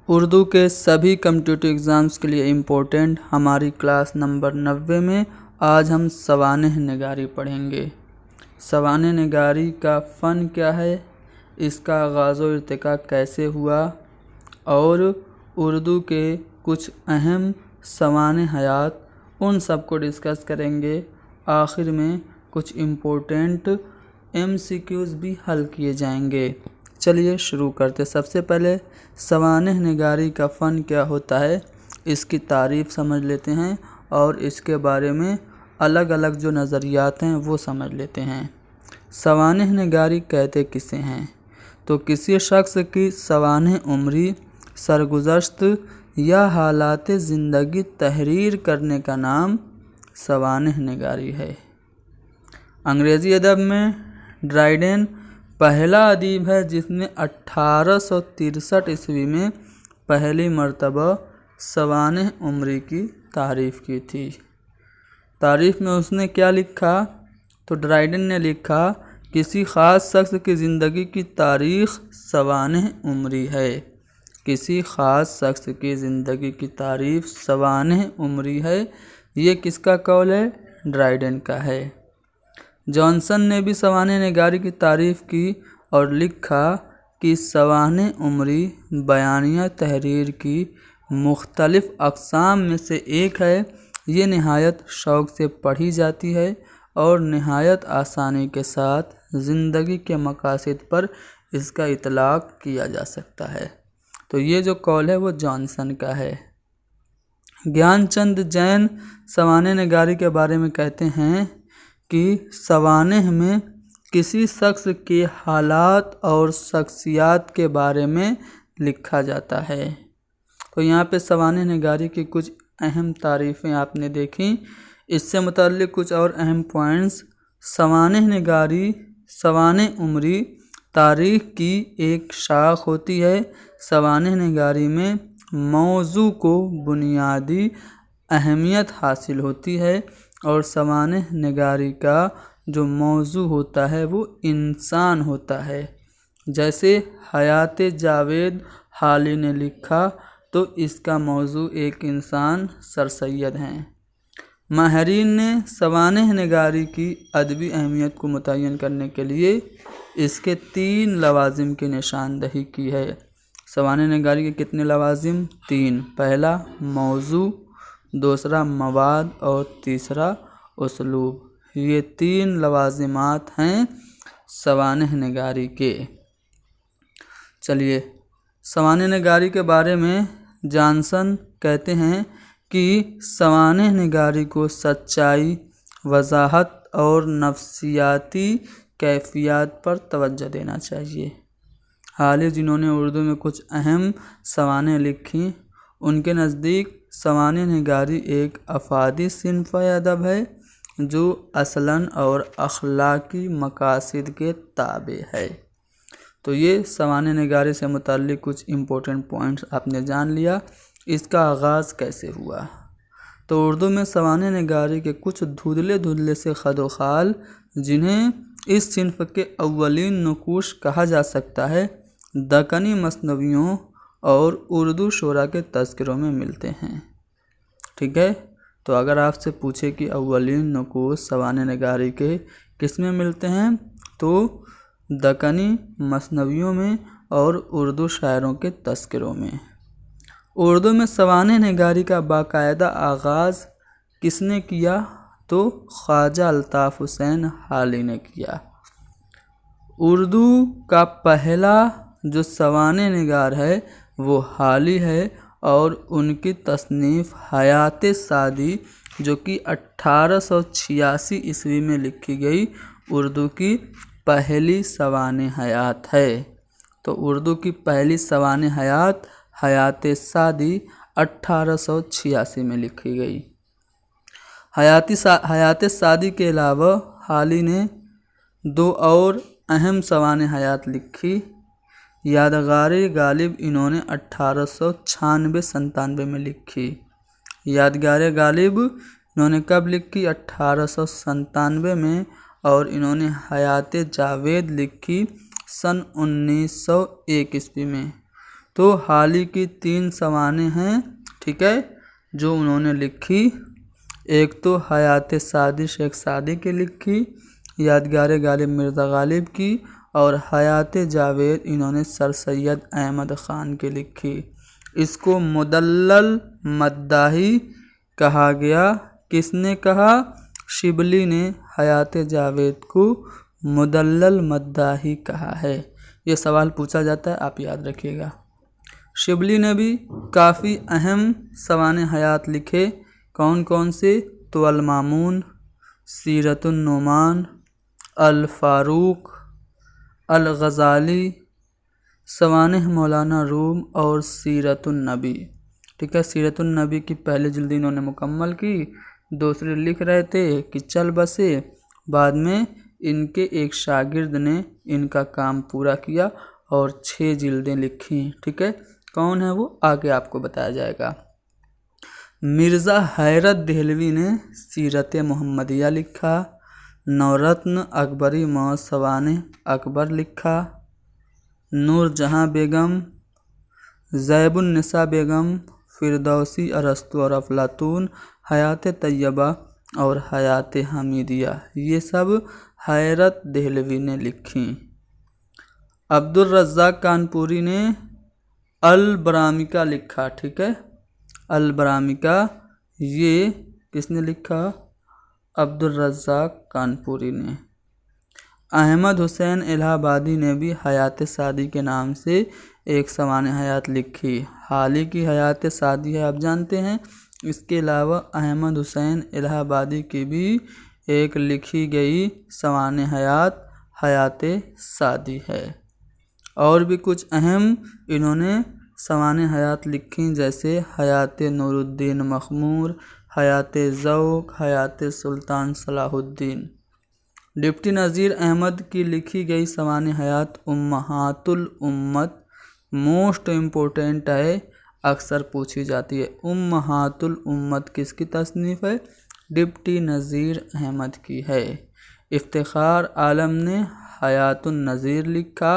اردو کے سبھی competitive exams کے لیے امپورٹنٹ ہماری کلاس نمبر 90 میں آج ہم سوانح نگاری پڑھیں گے۔ سوانح نگاری کا فن کیا ہے، اس کا آغاز و ارتقاء کیسے ہوا، اور اردو کے کچھ اہم سوانح حیات ان سب کو ڈسکس کریں گے۔ آخر میں کچھ امپورٹنٹ MCQs بھی حل کیے جائیں گے۔ چلیے شروع کرتے۔ سب سے پہلے سوانح نگاری کا فن کیا ہوتا ہے، اس کی تعریف سمجھ لیتے ہیں اور اس کے بارے میں الگ الگ جو نظریات ہیں وہ سمجھ لیتے ہیں۔ سوانح نگاری کہتے کسے ہیں؟ تو کسی شخص کی سوانح عمری، سرگزشت یا حالات زندگی تحریر کرنے کا نام سوانح نگاری ہے۔ انگریزی ادب میں ڈرائیڈن پہلا ادیب ہے جس نے 1863 عیسوی میں پہلی مرتبہ سوانح عمری کی تعریف کی تھی۔ تعریف میں اس نے کیا لکھا؟ تو ڈرائیڈن نے لکھا، کسی خاص شخص کی زندگی کی تاریخ سوانح عمری ہے۔ کسی خاص شخص کی زندگی کی تعریف سوانح عمری ہے۔ یہ کس کا قول ہے؟ ڈرائیڈن کا ہے۔ جانسن نے بھی سوانح نگاری کی تعریف کی اور لکھا کہ سوانح عمری بیانیہ تحریر کی مختلف اقسام میں سے ایک ہے۔ یہ نہایت شوق سے پڑھی جاتی ہے اور نہایت آسانی کے ساتھ زندگی کے مقاصد پر اس کا اطلاق کیا جا سکتا ہے۔ تو یہ جو قول ہے وہ جانسن کا ہے۔ گیان چند جین سوانح نگاری کے بارے میں کہتے ہیں کہ سوانح میں کسی شخص کے حالات اور شخصیات کے بارے میں لکھا جاتا ہے۔ تو یہاں پہ سوانح نگاری کی کچھ اہم تعریفیں آپ نے دیکھیں۔ اس سے متعلق کچھ اور اہم پوائنٹس: سوانح نگاری، سوانح عمری تاریخ کی ایک شاخ ہوتی ہے۔ سوانح نگاری میں موضوع کو بنیادی اہمیت حاصل ہوتی ہے اور سوانح نگاری کا جو موضوع ہوتا ہے وہ انسان ہوتا ہے۔ جیسے حیات جاوید حالی نے لکھا تو اس کا موضوع ایک انسان سر سید ہیں۔ ماہرین نے سوانح نگاری کی ادبی اہمیت کو متعین کرنے کے لیے اس کے 3 لوازم کی نشاندہی کی ہے۔ سوانح نگاری کے کتنے لوازم؟ 3۔ پہلا موضوع، دوسرا مواد اور تیسرا اسلوب۔ یہ 3 لوازمات ہیں سوانح نگاری کے۔ چلیے سوانح نگاری کے بارے میں جانسن کہتے ہیں کہ سوانح نگاری کو سچائی، وضاحت اور نفسیاتی کیفیات پر توجہ دینا چاہیے۔ حالی جنہوں نے اردو میں کچھ اہم سوانح لکھی، ان کے نزدیک سوانح نگاری ایک افادی صنف ادب ہے جو اصلاً اور اخلاقی مقاصد کے تابع ہے۔ تو یہ سوانح نگاری سے متعلق کچھ امپورٹنٹ پوائنٹس آپ نے جان لیا۔ اس کا آغاز کیسے ہوا؟ تو اردو میں سوانح نگاری کے کچھ دھندلے سے خد و خال، جنہیں اس صنف کے اولین نقوش کہا جا سکتا ہے، دکنی مثنویوں اور اردو شعراء کے تذکروں میں ملتے ہیں۔ ٹھیک ہے، تو اگر آپ سے پوچھے کہ اولین نقوش سوانح نگاری کے کس میں ملتے ہیں تو دکنی مثنویوں میں اور اردو شاعروں کے تذکروں میں۔ اردو میں سوانح نگاری کا باقاعدہ آغاز کس نے کیا؟ تو خواجہ الطاف حسین حالی نے کیا۔ اردو کا پہلا جو سوانح نگار ہے وہ حالی ہے اور ان کی تصنیف حیات سعدی جو کہ 1886 عیسوی میں لکھی گئی اردو کی پہلی سوانح حیات ہے۔ تو اردو کی پہلی سوانح حیات حیات سعدی 1886 میں لکھی گئی۔ حیات سعدی کے علاوہ حالی نے 2 اور اہم سوانح حیات لکھی۔ یادگار غالب انہوں نے 1896-97 میں لکھی۔ یادگار غالب انہوں نے کب لکھی؟ 1897 میں، اور انہوں نے حیات جاوید لکھی سن 1901 عیسوی میں۔ تو حال ہی کی 3 سوانح ہیں، ٹھیک ہے، جو انہوں نے لکھی۔ ایک تو حیات سعدی شیخ سعدی کی لکھی، یادگار غالب مرزا غالب کی، اور حیات جاوید انہوں نے سر سید احمد خان کی لکھی۔ اس کو مدلل مداحی کہا گیا۔ کس نے کہا؟ شبلی نے حیات جاوید کو مدلل مداحی کہا ہے۔ یہ سوال پوچھا جاتا ہے، آپ یاد رکھیے گا۔ شبلی نے بھی کافی اہم سوانح حیات لکھے۔ کون کون سے؟ تو المامون، سیرت النعمان، الفاروق، الغزالی، سوانح مولانا روم اور سیرت النبی، ٹھیک ہے۔ سیرت النبی کی پہلی جلد انہوں نے مکمل کی، دوسری لکھ رہے تھے کہ چل بسے، بعد میں ان کے ایک شاگرد نے ان کا کام پورا کیا اور 6 جلدیں لکھیں، ٹھیک ہے۔ کون ہے وہ؟ آگے آپ کو بتایا جائے گا۔ مرزا حیرت دہلوی نے سیرت محمدیہ لکھا۔ نورتن اکبری سوانح اکبر لکھا۔ نور جہاں بیگم، زیب النساء بیگم، فردوسی، ارسطو اور افلاطون، حیات طیبہ اور حیات حمیدیہ، یہ سب حیرت دہلوی نے لکھی۔ عبدالرزاق کانپوری نے البرامکہ لکھا، ٹھیک ہے۔ البرامکہ یہ کس نے لکھا؟ عبدالرزاق کانپوری نے۔ احمد حسین الہ آبادی نے بھی حیات سعدی کے نام سے ایک سوانح حیات لکھی۔ حال ہی کی حیات سعدی ہے، آپ جانتے ہیں۔ اس کے علاوہ احمد حسین الہ آبادی کی بھی ایک لکھی گئی سوانح حیات حیات سعدی ہے۔ اور بھی کچھ اہم انہوں نے سوانح حیات لکھی، جیسے حیات نور الدین مخمور، حیات ذوق، حیات سلطان صلاح الدین۔ ڈپٹی نذیر احمد کی لکھی گئی سوانح حیات امہات الامت موسٹ امپورٹنٹ ہے، اکثر پوچھی جاتی ہے۔ امہات الامت کس کی تصنیف ہے؟ ڈپٹی نذیر احمد کی ہے۔ افتخار عالم نے حیات النذیر لکھا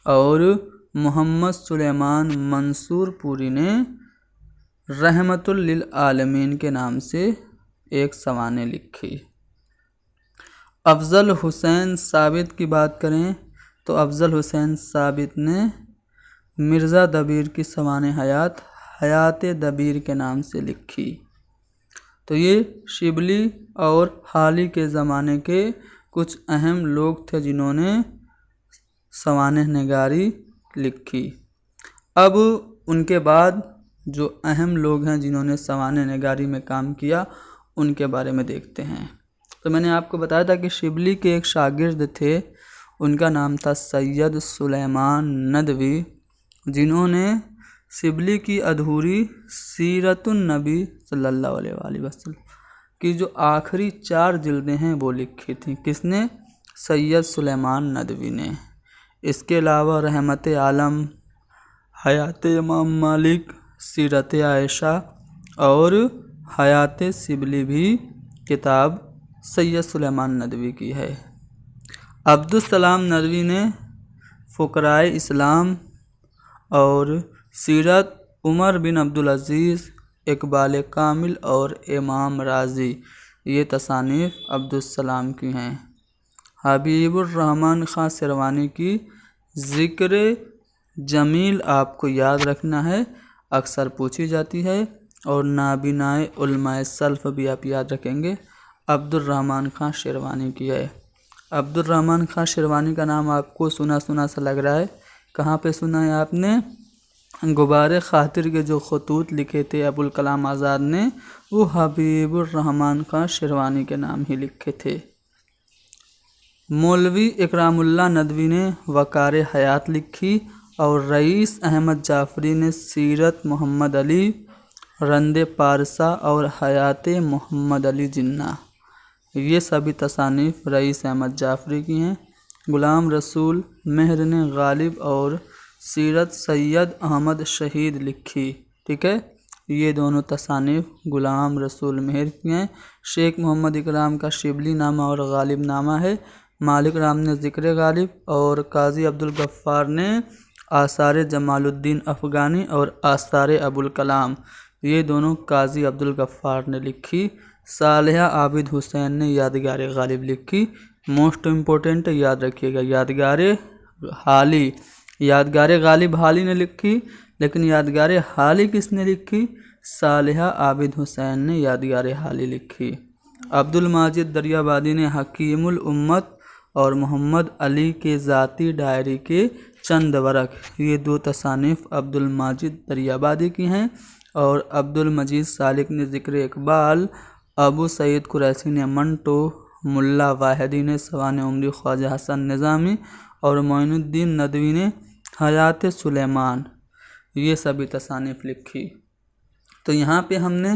اور محمد سلیمان منصور پوری نے رحمت للعالمین کے نام سے ایک سوانح لکھی۔ افضل حسین ثابت کی بات کریں تو افضل حسین ثابت نے مرزا دبیر کی سوانح حیات حیات دبیر کے نام سے لکھی۔ تو یہ شبلی اور حال ہی کے زمانے کے کچھ اہم لوگ تھے جنہوں نے سوانح نگاری لکھی۔ اب ان کے بعد جو اہم لوگ ہیں جنہوں نے سوانح نگاری میں کام کیا، ان کے بارے میں دیکھتے ہیں۔ تو میں نے آپ کو بتایا تھا کہ شبلی کے ایک شاگرد تھے، ان کا نام تھا سید سلیمان ندوی، جنہوں نے شبلی کی ادھوری سیرت النبی صلی اللہ علیہ وآلہ وسلم کی جو آخری 4 جلدیں ہیں وہ لکھی تھیں۔ کس نے؟ سید سلیمان ندوی نے۔ اس کے علاوہ رحمت عالم، حیات امام مالک، سیرت عائشہ اور حیات شبلی بھی کتاب سید سلیمان ندوی کی ہے۔ عبدالسلام ندوی نے فقرائے اسلام اور سیرت عمر بن عبدالعزیز، اقبال کامل اور امام راضی، یہ تصانیف عبدالسلام کی ہیں۔ حبیب الرحمن خان شیروانی کی ذکر جمیل آپ کو یاد رکھنا ہے، اکثر پوچھی جاتی ہے، اور نابینائے علماء سلف بھی آپ یاد رکھیں گے، عبدالرحمن خان شیروانی کی ہے۔ عبدالرحمن خان شیروانی کا نام آپ کو سنا سنا سا لگ رہا ہے، کہاں پہ سنا ہے آپ نے؟ غبار خاطر کے جو خطوط لکھے تھے ابوالکلام آزاد نے، وہ حبیب الرحمن خان شیروانی کے نام ہی لکھے تھے۔ مولوی اکرام اللہ ندوی نے وقار حیات لکھی اور رئیس احمد جعفری نے سیرت محمد علی، رند پارسا اور حیات محمد علی جناح، یہ سبھی تصانیف رئیس احمد جعفری کی ہیں۔ غلام رسول مہر نے غالب اور سیرت سید احمد شہید لکھی، ٹھیک ہے، یہ دونوں تصانیف غلام رسول مہر کی ہیں۔ شیخ محمد اکرام کا شبلی نامہ اور غالب نامہ ہے۔ مالک رام نے ذکر غالب اور قاضی عبدالغفار نے آثار جمال الدین افغانی اور آثار ابوالکلام، یہ دونوں قاضی عبدالغفار نے لکھی۔ صالحہ عابد حسین نے یادگار غالب لکھی۔ موسٹ امپورٹنٹ یاد رکھیے گا، یادگار حالی، یادگار غالب حالی نے لکھی، لیکن یادگار حالی کس نے لکھی؟ صالحہ عابد حسین نے یادگار حالی لکھی۔ عبدالماجد دریابادی نے حکیم الامت اور محمد علی کے ذاتی ڈائری کے چند ورق، یہ دو تصانیف عبدالماجد دریابادی کی ہیں، اور عبدالمجید سالک نے ذکر اقبال، ابو سعید قریشی نے منٹو، ملا واحدی نے سوانح عمری خواجہ حسن نظامی، اور معین الدین ندوی نے حیات سلیمان، یہ سبھی تصانیف لکھی۔ تو یہاں پہ ہم نے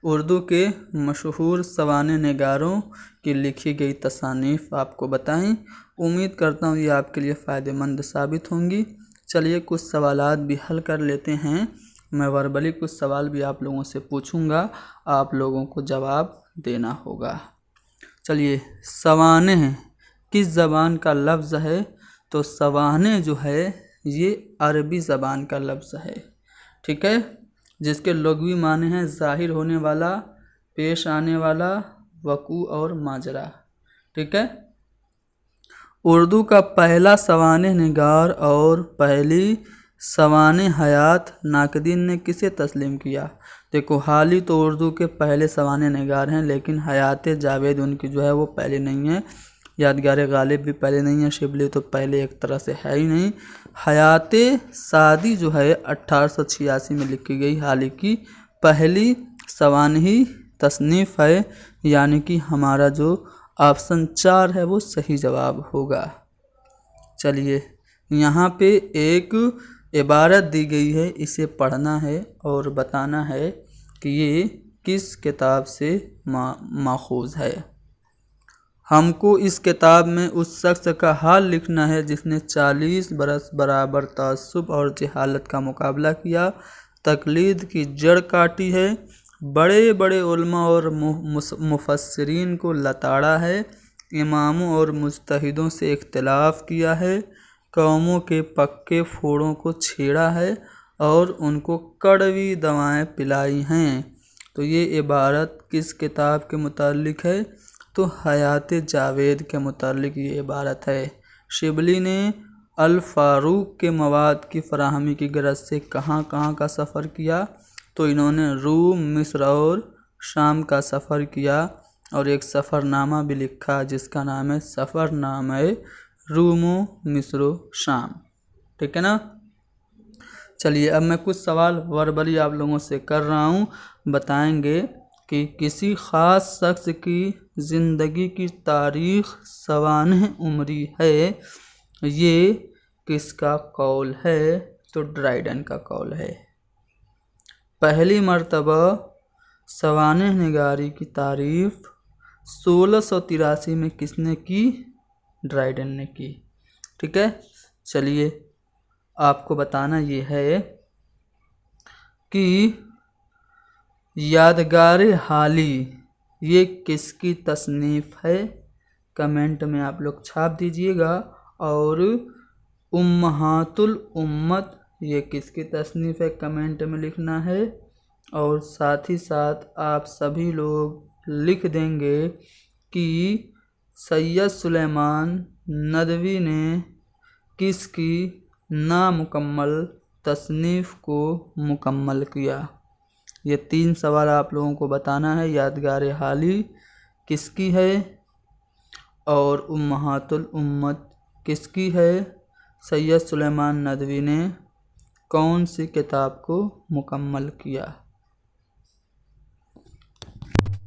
اردو کے مشہور سوانح نگاروں کی لکھی گئی تصانیف آپ کو بتائیں۔ امید کرتا ہوں یہ آپ کے لیے فائدہ مند ثابت ہوں گی۔ چلیے کچھ سوالات بھی حل کر لیتے ہیں، میں وربلی کچھ سوال بھی آپ لوگوں سے پوچھوں گا، آپ لوگوں کو جواب دینا ہوگا۔ چلیے، سوانح کس زبان کا لفظ ہے؟ تو سوانح جو ہے یہ عربی زبان کا لفظ ہے، ٹھیک ہے، جس کے لغوی معنی ہیں ظاہر ہونے والا، پیش آنے والا، وقوع اور ماجرا، ٹھیک ہے۔ اردو کا پہلا سوانح نگار اور پہلی سوانح حیات ناقدین نے کسے تسلیم کیا؟ دیکھو، حالی تو اردو کے پہلے سوانح نگار ہیں، لیکن حیات جاوید ان کی جو ہے وہ پہلے نہیں ہے، یادگار غالب بھی پہلے نہیں ہے، شبلی تو پہلے ایک طرح سے ہے ہی نہیں۔ حیات سعدی جو ہے 1886 میں لکھی گئی حالی کی پہلی سوانحی تصنیف ہے، یعنی کہ ہمارا جو آپشن 4 ہے وہ صحیح جواب ہوگا۔ چلیے، یہاں پہ ایک عبارت دی گئی ہے، اسے پڑھنا ہے اور بتانا ہے کہ یہ کس کتاب سے ماخوذ ہے۔ ہم کو اس کتاب میں اس شخص کا حال لکھنا ہے جس نے 40 برس برابر تعصب اور جہالت کا مقابلہ کیا، تقلید کی جڑ کاٹی ہے، بڑے بڑے علماء اور مفسرین کو لتاڑا ہے، اماموں اور مجتہدوں سے اختلاف کیا ہے، قوموں کے پکے پھوڑوں کو چھیڑا ہے اور ان کو کڑوی دوائیں پلائی ہیں۔ تو یہ عبارت کس کتاب کے متعلق ہے؟ تو حیات جاوید کے متعلق یہ عبارت ہے۔ شبلی نے الفاروق کے مواد کی فراہمی کی غرض سے کہاں کہاں کا سفر کیا؟ تو انہوں نے روم، مصر اور شام کا سفر کیا، اور ایک سفر نامہ بھی لکھا جس کا نام ہے سفر نامہ روم و مصر و شام، ٹھیک ہے نا۔ چلیے، اب میں کچھ سوال وربلی آپ لوگوں سے کر رہا ہوں، بتائیں گے کہ کسی خاص شخص کی زندگی کی تاریخ سوانح عمری ہے، یہ کس کا قول ہے؟ تو ڈرائیڈن کا قول ہے۔ پہلی مرتبہ سوانح نگاری کی تعریف 1683 میں کس نے کی؟ ڈرائیڈن نے کی، ٹھیک ہے۔ چلیے، آپ کو بتانا یہ ہے کہ یادگار حالی یہ کس کی تصنیف ہے؟ کمنٹ میں آپ لوگ چھاپ دیجئے گا۔ اور امہات الامت یہ کس کی تصنیف ہے؟ کمنٹ میں لکھنا ہے۔ اور ساتھ ہی ساتھ آپ سبھی لوگ لکھ دیں گے کہ سید سلیمان ندوی نے کس کی نامکمل تصنیف کو مکمل کیا؟ یہ 3 سوال آپ لوگوں کو بتانا ہے۔ یادگار حالی کس کی ہے؟ اور امہات الامت کس کی ہے؟ سید سلیمان ندوی نے کون سی کتاب کو مکمل کیا؟